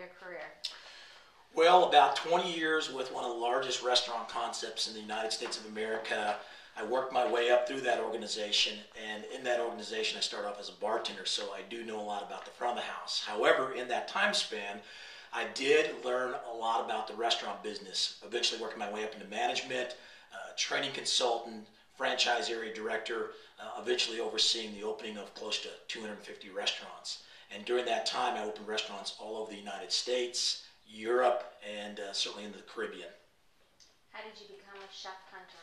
your career? Well, about 20 years with one of the largest restaurant concepts in the United States of America. I worked my way up through that organization, and in that organization I started off as a bartender, so I do know a lot about the front of the house. However, in that time span, I did learn a lot about the restaurant business, eventually working my way up into management, training consultant, franchise area director, eventually overseeing the opening of close to 250 restaurants. And during that time, I opened restaurants all over the United States, Europe, and certainly in the Caribbean. How did you become a chef hunter?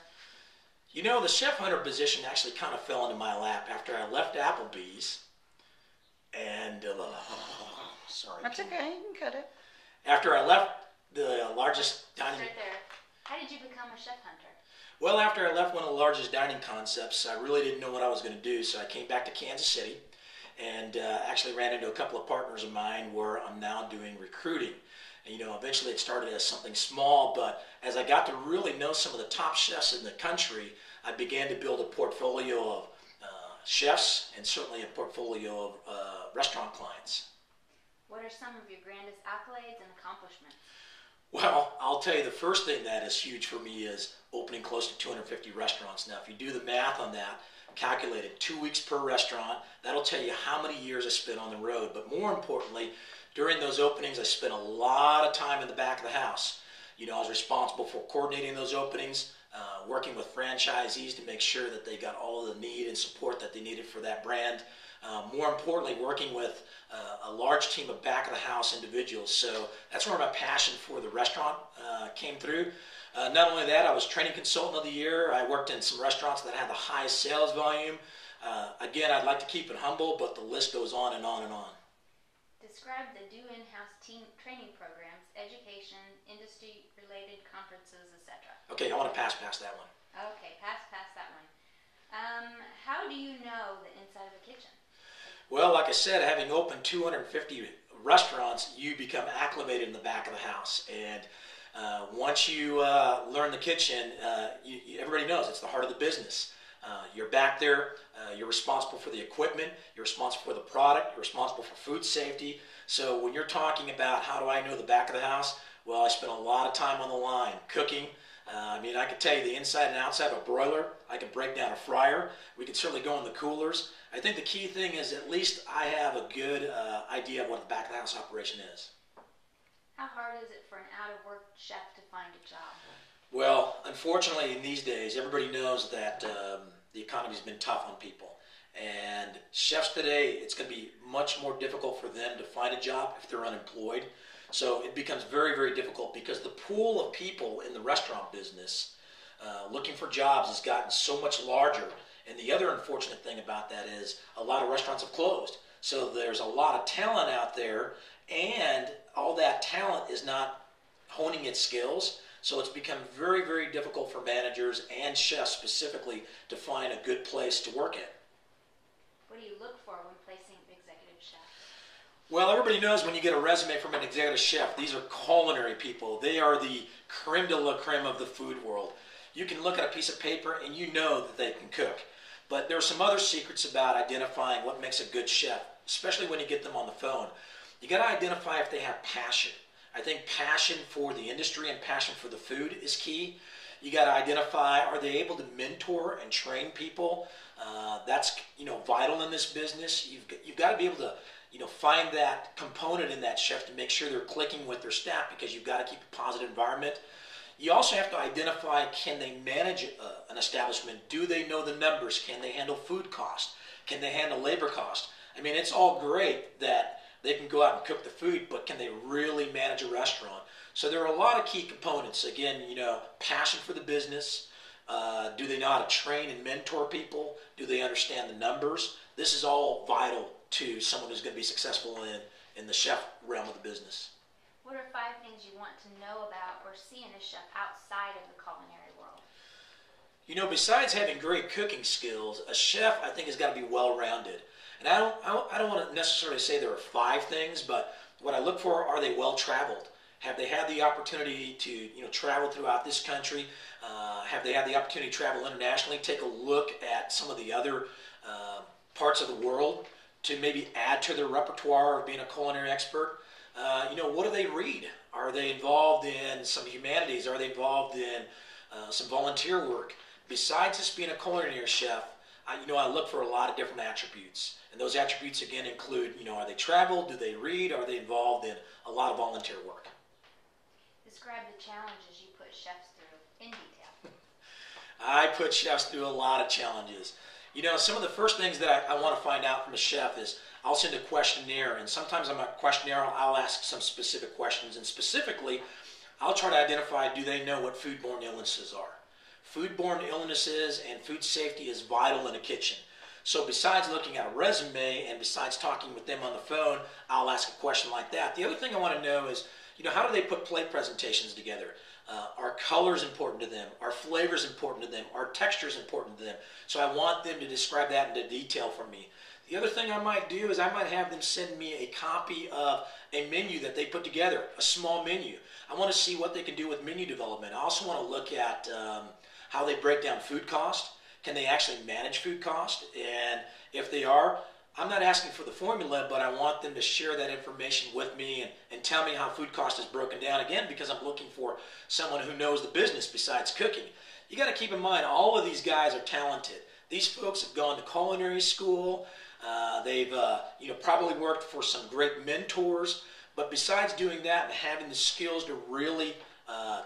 You know, the chef hunter position actually kind of fell into my lap after I left Applebee's. And, sorry. That's okay, you can cut it. After I left the largest dining... Right there. How did you become a chef hunter? Well, after I left one of the largest dining concepts, I really didn't know what I was going to do, so I came back to Kansas City and actually ran into a couple of partners of mine where I'm now doing recruiting. And, you know, eventually it started as something small, but as I got to really know some of the top chefs in the country, I began to build a portfolio of chefs and certainly a portfolio of restaurant clients. What are some of your grandest accolades and accomplishments? Well, I'll tell you the first thing that is huge for me is opening close to 250 restaurants. Now, if you do the math on that, calculate it 2 weeks per restaurant, that'll tell you how many years I spent on the road. But more importantly, during those openings, I spent a lot of time in the back of the house. You know, I was responsible for coordinating those openings, working with franchisees to make sure that they got all of the need and support that they needed for that brand. More importantly, working with a large team of back of the house individuals. So that's where my passion for the restaurant came through. Not only that, I was training consultant of the year. I worked in some restaurants that had the highest sales volume. Again, I'd like to keep it humble, but the list goes on and on and on. Describe the Do In-House team training programs, education, industry-related conferences, etc. Okay, I want to pass that one. Okay, pass that one. How do you know the inside of a kitchen? Well, like I said, having opened 250 restaurants, you become acclimated in the back of the house. And once you learn the kitchen, everybody knows it's the heart of the business. You're back there, you're responsible for the equipment, you're responsible for the product, you're responsible for food safety. So when you're talking about how do I know the back of the house, well, I spent a lot of time on the line cooking. I mean, I could tell you the inside and outside of a broiler. I could break down a fryer. We could certainly go in the coolers. I think the key thing is at least I have a good idea of what the back of the house operation is. How hard is it for an out-of-work chef to find a job? Well, unfortunately, in these days, everybody knows that the economy's been tough on people. And chefs today, it's going to be much more difficult for them to find a job if they're unemployed. So it becomes very, very difficult because the pool of people in the restaurant business looking for jobs has gotten so much larger. And the other unfortunate thing about that is a lot of restaurants have closed. So there's a lot of talent out there, and all that talent is not honing its skills. So it's become very, very difficult for managers and chefs specifically to find a good place to work at. What do you look for when placing executive chef? Well, everybody knows when you get a resume from an executive chef, these are culinary people. They are the creme de la creme of the food world. You can look at a piece of paper and you know that they can cook. But there are some other secrets about identifying what makes a good chef, especially when you get them on the phone. You got to identify if they have passion. I think passion for the industry and passion for the food is key. You got to identify, are they able to mentor and train people? That's vital in this business. You've got to be able to find that component in that chef to make sure they're clicking with their staff, because you've got to keep a positive environment. You also have to identify, can they manage an establishment? Do they know the numbers? Can they handle food cost? Can they handle labor cost? I mean, it's all great that they can go out and cook the food, but can they really manage a restaurant? So there are a lot of key components. Again, passion for the business. Do they know how to train and mentor people? Do they understand the numbers? This is all vital to someone who's going to be successful in the chef realm of the business. What are 5 things you want to know about or see in a chef outside of the culinary world? Besides having great cooking skills, a chef, I think, has got to be well-rounded. And I don't want to necessarily say there are 5 things, but what I look for, are they well-traveled? Have they had the opportunity to travel throughout this country? Have they had the opportunity to travel internationally? Take a look at some of the other parts of the world to maybe add to their repertoire of being a culinary expert. What do they read? Are they involved in some humanities? Are they involved in some volunteer work? Besides just being a culinary chef, I look for a lot of different attributes. And those attributes, again, include, are they traveled? Do they read? Are they involved in a lot of volunteer work? Describe the challenges you put chefs through in detail. I put chefs through a lot of challenges. Some of the first things that I want to find out from a chef is I'll send a questionnaire, and sometimes on my questionnaire I'll ask some specific questions, and specifically I'll try to identify, do they know what foodborne illnesses are? Foodborne illnesses and food safety is vital in a kitchen. So besides looking at a resume and besides talking with them on the phone, I'll ask a question like that. The other thing I want to know is, how do they put plate presentations together? Are colors important to them? Are flavors important to them? Are textures important to them? So I want them to describe that into detail for me. The other thing I might do is I might have them send me a copy of a menu that they put together, a small menu. I want to see what they can do with menu development. I also want to look at how they break down food cost. Can they actually manage food cost? And if they are, I'm not asking for the formula, but I want them to share that information with me and tell me how food cost is broken down, again, because I'm looking for someone who knows the business besides cooking. You got to keep in mind, all of these guys are talented. These folks have gone to culinary school. They've probably worked for some great mentors. But besides doing that and having the skills to really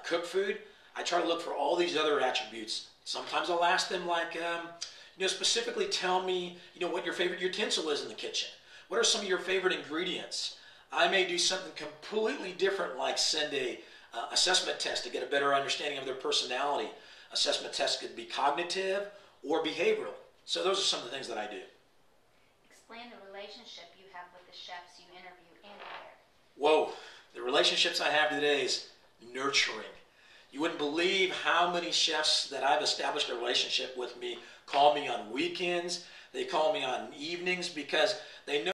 cook food, I try to look for all these other attributes. Sometimes I'll ask them, like, specifically tell me, what your favorite utensil is in the kitchen. What are some of your favorite ingredients? I may do something completely different, like send a assessment test to get a better understanding of their personality. Assessment test could be cognitive or behavioral. So those are some of the things that I do. Explain the relationship you have with the chefs you interview and hire. Whoa, the relationships I have today is nurturing. You wouldn't believe how many chefs that I've established a relationship with me call me on weekends. They call me on evenings because they know